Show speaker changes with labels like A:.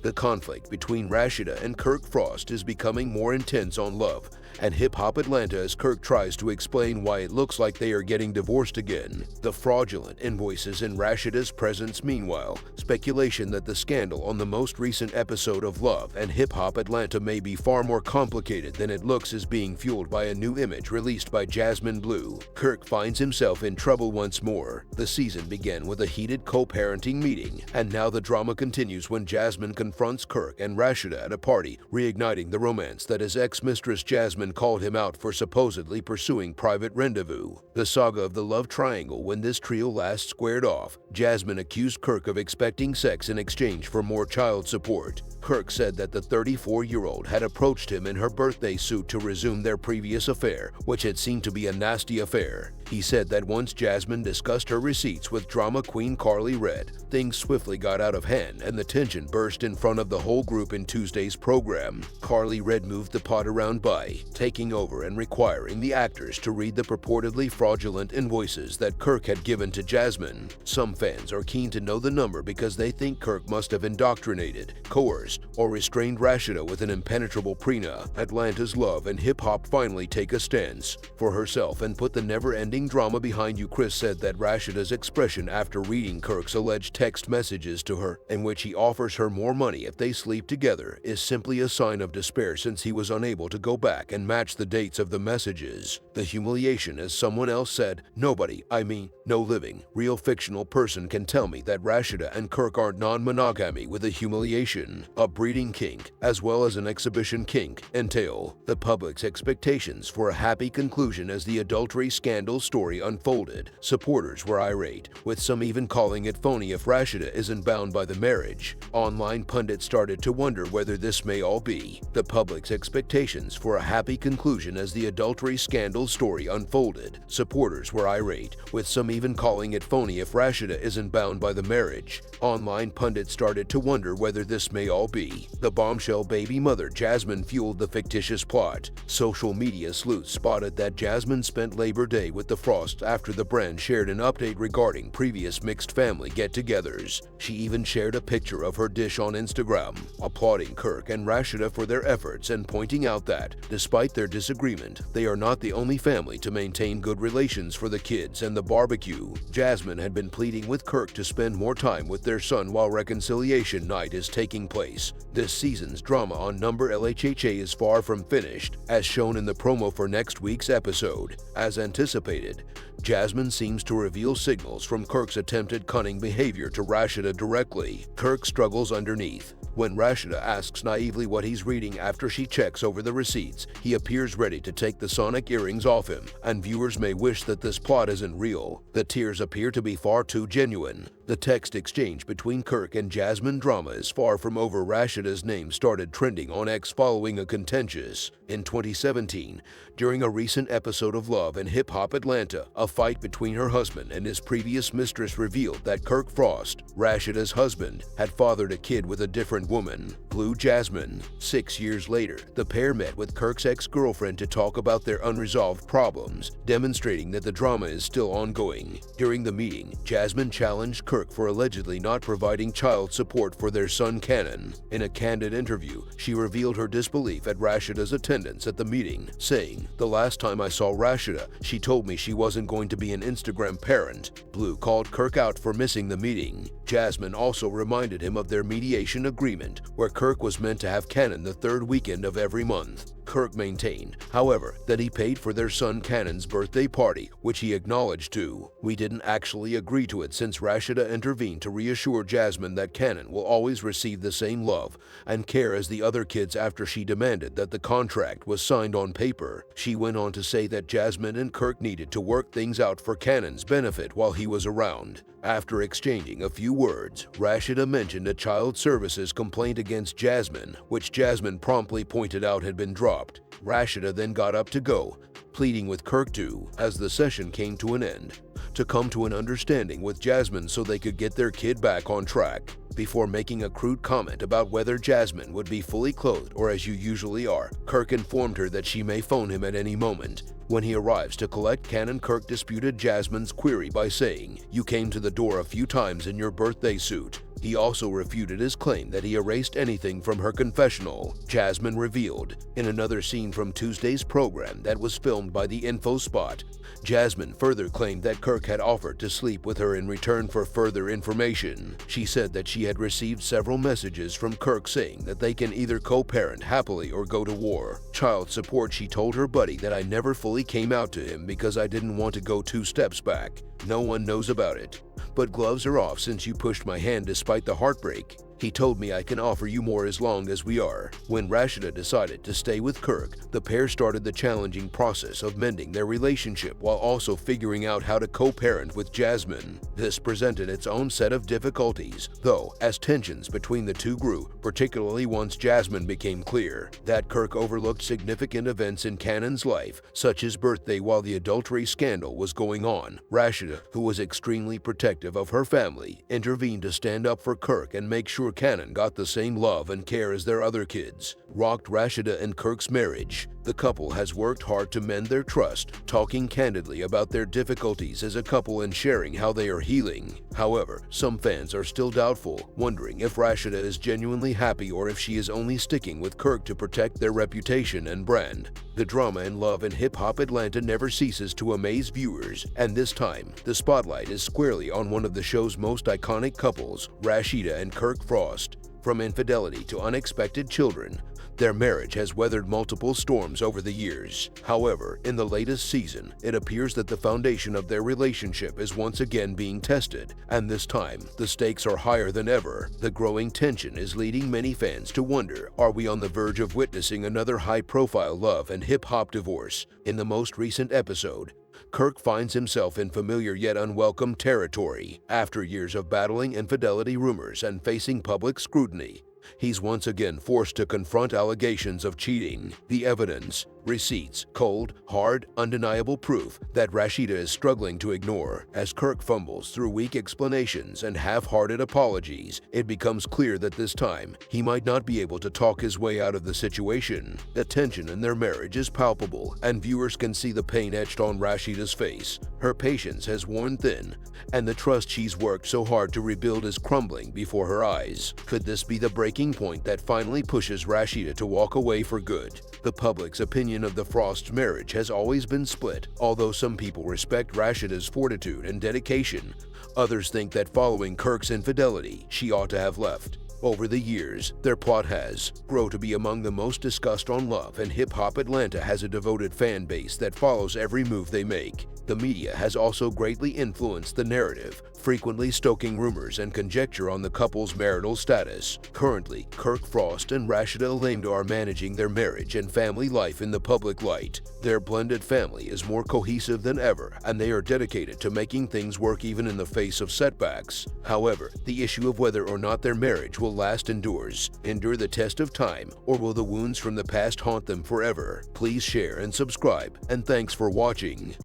A: The conflict between Rashida and Kirk Frost is becoming more intense on Love and Hip Hop Atlanta as Kirk tries to explain why it looks like they are getting divorced again. The fraudulent invoices in Rashida's presence. Meanwhile, speculation that the scandal on the most recent episode of Love and Hip Hop Atlanta may be far more complicated than it looks is being fueled by a new image released by Jasmine Blue. Kirk finds himself in trouble once more. The season began with a heated co-parenting meeting, and now the drama continues when Jasmine confronts Kirk and Rashida at a party, reigniting the romance that his ex-mistress Jasmine called him out for supposedly pursuing private rendezvous. The saga of the love triangle. When this trio last squared off, Jasmine accused Kirk of expecting sex in exchange for more child support. Kirk said that the 34-year-old had approached him in her birthday suit to resume their previous affair, which had seemed to be a nasty affair. He said that once Jasmine discussed her receipts with drama queen Carly Red, things swiftly got out of hand and the tension burst in front of the whole group in Tuesday's program. Carly Red moved the pot around by taking over and requiring the actors to read the purportedly fraudulent invoices that Kirk had given to Jasmine. Some fans are keen to know the number because they think Kirk must have indoctrinated, coerced, or restrained Rashida with an impenetrable prenup. Atlanta's Love and Hip Hop finally take a stance for herself and put the never-ending drama behind you. Chris said that Rashida's expression after reading Kirk's alleged text messages to her, in which he offers her more money if they sleep together, is simply a sign of despair since he was unable to go back and match the dates of the messages. The humiliation, as someone else said, nobody, I mean, no living, real fictional person can tell me that Rashida and Kirk aren't non-monogamy with a humiliation, a breeding kink, as well as an exhibition kink, entail. The public's expectations for a happy conclusion as the adultery scandal story unfolded. Supporters were irate, with some even calling it phony if Rashida isn't bound by the marriage. Online pundits started to wonder whether this may all be the public's expectations for a happy conclusion as the adultery scandal story unfolded. Supporters were irate, with some even calling it phony if Rashida isn't bound by the marriage. Online pundits started to wonder whether this may all be the bombshell baby mother Jasmine fueled the fictitious plot. Social media sleuths spotted that Jasmine spent Labor Day with the Frosts after the brand shared an update regarding previous mixed family get-togethers. She even shared a picture of her dish on Instagram, applauding Kirk and Rashida for their efforts and pointing out that, despite their disagreement, they are not the only family to maintain good relations for the kids and the barbecue. Jasmine had been pleading with Kirk to spend more time with their son while reconciliation night is taking place. This season's drama on Number LHHA is far from finished, as shown in the promo for next week's episode. As anticipated, Jasmine seems to reveal signals from Kirk's attempted cunning behavior to Rashida directly. Kirk struggles underneath. When Rashida asks naively what he's reading after she checks over the receipts, he appears ready to take the sonic earrings off him, and viewers may wish that this plot isn't real. The tears appear to be far too genuine. The text exchange between Kirk and Jasmine drama is far from over. Rashida's name started trending on X following a contentious in 2017, during a recent episode of Love and Hip Hop Atlanta, a fight between her husband and his previous mistress revealed that Kirk Frost, Rashida's husband, had fathered a kid with a different woman, Blue Jasmine. 6 years later, the pair met with Kirk's ex-girlfriend to talk about their unresolved problems, demonstrating that the drama is still ongoing. During the meeting, Jasmine challenged Kirk for allegedly not providing child support for their son Cannon. In a candid interview, she revealed her disbelief at Rashida's attendance at the meeting, saying, "The last time I saw Rashida, she told me she wasn't going to be an Instagram parent." Blue called Kirk out for missing the meeting. Jasmine also reminded him of their mediation agreement, where Kirk was meant to have Cannon the third weekend of every month. Kirk maintained, however, that he paid for their son Cannon's birthday party, which he acknowledged to. "We didn't actually agree to it since Rashida intervened to reassure Jasmine that Cannon will always receive the same love and care as the other kids after she demanded that the contract was signed on paper." She went on to say that Jasmine and Kirk needed to work things out for Cannon's benefit while he was around. After exchanging a few words, Rashida mentioned a child services complaint against Jasmine, which Jasmine promptly pointed out had been dropped. Rashida then got up to go, pleading with Kirk to, as the session came to an end, to come to an understanding with Jasmine so they could get their kid back on track. Before making a crude comment about whether Jasmine would be fully clothed or as you usually are, Kirk informed her that she may phone him at any moment. When he arrives to collect Cannon, Kirk disputed Jasmine's query by saying, "You came to the door a few times in your birthday suit." He also refuted his claim that he erased anything from her confessional, Jasmine revealed. In another scene from Tuesday's program that was filmed by the Info Spot, Jasmine further claimed that Kirk had offered to sleep with her in return for further information. She said that she had received several messages from Kirk saying that they can either co-parent happily or go to war. Child support, she told her buddy that I never fully came out to him because I didn't want to go 2 steps back. No one knows about it. But gloves are off since you pushed my hand despite the heartbreak. He told me I can offer you more as long as we are. When Rashida decided to stay with Kirk, the pair started the challenging process of mending their relationship while also figuring out how to co-parent with Jasmine. This presented its own set of difficulties, though, as tensions between the two grew, particularly once Jasmine became clear that Kirk overlooked significant events in Cannon's life, such as birthday while the adultery scandal was going on. Rashida, who was extremely protective of her family, intervened to stand up for Kirk and make sure Cannon got the same love and care as their other kids. Rocked Rashida and Kirk's marriage. The couple has worked hard to mend their trust, talking candidly about their difficulties as a couple and sharing how they are healing. However, some fans are still doubtful, wondering if Rashida is genuinely happy or if she is only sticking with Kirk to protect their reputation and brand. The drama and love in hip-hop Atlanta never ceases to amaze viewers, and this time, the spotlight is squarely on one of the show's most iconic couples, Rashida and Kirk Frost. From infidelity to unexpected children, their marriage has weathered multiple storms over the years. However, in the latest season, it appears that the foundation of their relationship is once again being tested, and this time, the stakes are higher than ever. The growing tension is leading many fans to wonder, are we on the verge of witnessing another high-profile love and hip-hop divorce? In the most recent episode, Kirk finds himself in familiar yet unwelcome territory. After years of battling infidelity rumors and facing public scrutiny, he's once again forced to confront allegations of cheating. The evidence, receipts, cold, hard, undeniable proof that Rashida is struggling to ignore. As Kirk fumbles through weak explanations and half-hearted apologies, it becomes clear that this time, he might not be able to talk his way out of the situation. The tension in their marriage is palpable, and viewers can see the pain etched on Rashida's face. Her patience has worn thin, and the trust she's worked so hard to rebuild is crumbling before her eyes. Could this be the breaking point that finally pushes Rashida to walk away for good? The public's opinion of the Frost marriage has always been split. Although some people respect Rashida's fortitude and dedication, others think that following Kirk's infidelity, she ought to have left. Over the years, their plot has grown to be among the most discussed on Love, and hip-hop Atlanta has a devoted fan base that follows every move they make. The media has also greatly influenced the narrative, frequently stoking rumors and conjecture on the couple's marital status. Currently, Kirk Frost and Rashida Atlanta are managing their marriage and family life in the public light. Their blended family is more cohesive than ever, and they are dedicated to making things work even in the face of setbacks. However, the issue of whether or not their marriage will last endure the test of time, or will the wounds from the past haunt them forever? Please share and subscribe, and thanks for watching.